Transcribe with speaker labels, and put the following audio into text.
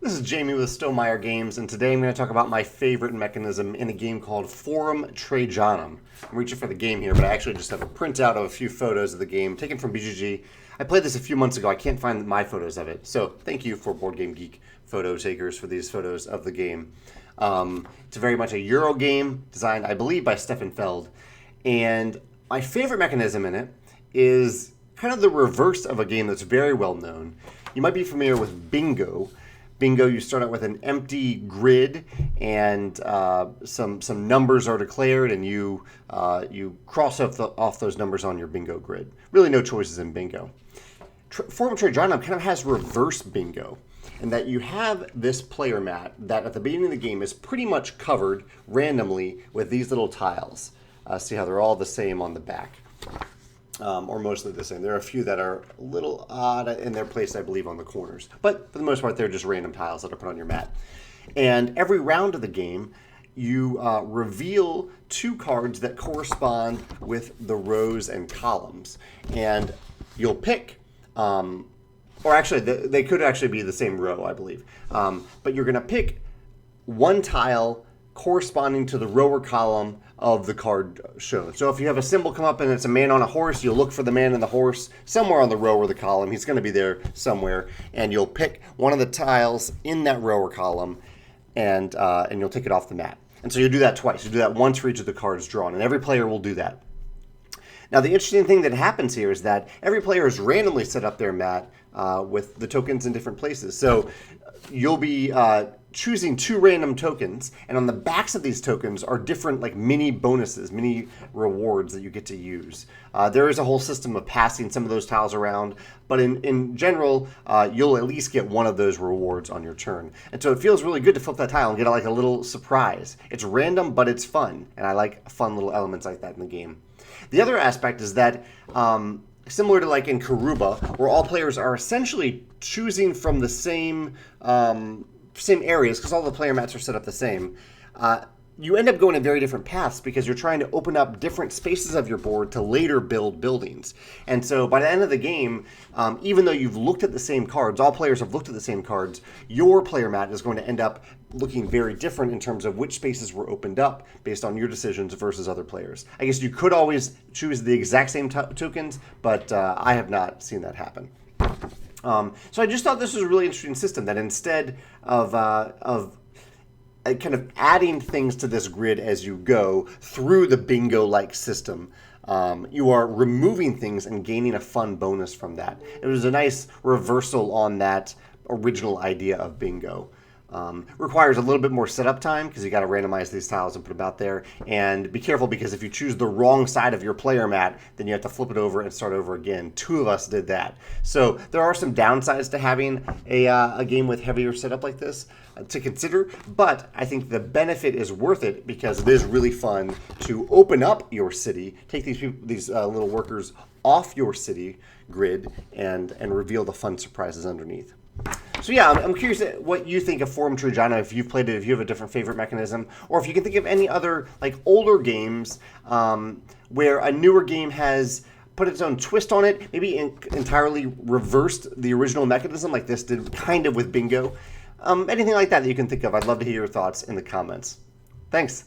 Speaker 1: This is Jamey with Stonemaier Games, and today I'm going to talk about my favorite mechanism in a game called Forum Trajanum. I'm reaching for the game here, but I actually just have a printout of a few photos of the game taken from BGG. I played this a few months ago. I can't find my photos of it, so thank you for Board Game Geek photo takers for these photos of the game. It's very much a Euro game designed, I believe, by Stefan Feld, and my favorite mechanism in it is kind of the reverse of a game that's very well known. You might be familiar with Bingo. Bingo, you start out with an empty grid, and some numbers are declared, and you cross off those numbers on your bingo grid. Really, no choices in Bingo. Forum Trajanum kind of has reverse Bingo, in that you have this player mat that at the beginning of the game is pretty much covered randomly with these little tiles. See how they're all the same on the back. Or mostly the same. There are a few that are a little odd in their place, I believe, on the corners. But for the most part, they're just random tiles that are put on your mat. And every round of the game, you reveal two cards that correspond with the rows and columns. And you'll pick, or actually, they could actually be the same row, I believe. But you're going to pick one tile corresponding to the row or column of the card shown. So if you have a symbol come up and it's a man on a horse, you'll look for the man and the horse somewhere on the row or the column. He's going to be there somewhere, and you'll pick one of the tiles in that row or column, and you'll take it off the mat. And so you do that twice. You do that once for each of the cards drawn, and every player will do that. Now, the interesting thing that happens here is that every player is randomly set up their mat with the tokens in different places. So you'll be choosing two random tokens, and on the backs of these tokens are different like mini bonuses, mini rewards that you get to use. There is a whole system of passing some of those tiles around, but in general, you'll at least get one of those rewards on your turn. And so it feels really good to flip that tile and get like a little surprise. It's random, but it's fun, and I like fun little elements like that in the game. The other aspect is that similar to like in Karuba, where all players are essentially choosing from the same areas, because all the player mats are set up the same, you end up going in very different paths because you're trying to open up different spaces of your board to later build buildings. And so by the end of the game, even though you've looked at the same cards, all players have looked at the same cards, your player mat is going to end up looking very different in terms of which spaces were opened up based on your decisions versus other players. I guess you could always choose the exact same tokens, but I have not seen that happen. So I just thought this was a really interesting system, that instead of kind of adding things to this grid as you go through the bingo-like system, you are removing things and gaining a fun bonus from that. It was a nice reversal on that original idea of bingo. Requires a little bit more setup time because you got to randomize these tiles and put them out there. And be careful, because if you choose the wrong side of your player mat, then you have to flip it over and start over again. Two of us did that. So there are some downsides to having a game with heavier setup like this to consider, but I think the benefit is worth it because it is really fun to open up your city, take these little workers off your city grid, and reveal the fun surprises underneath. So yeah, I'm curious what you think of Forum Trajanum, if you've played it, if you have a different favorite mechanism, or if you can think of any other like older games where a newer game has put its own twist on it, maybe entirely reversed the original mechanism like this did kind of with Bingo. Anything like that you can think of, I'd love to hear your thoughts in the comments. Thanks.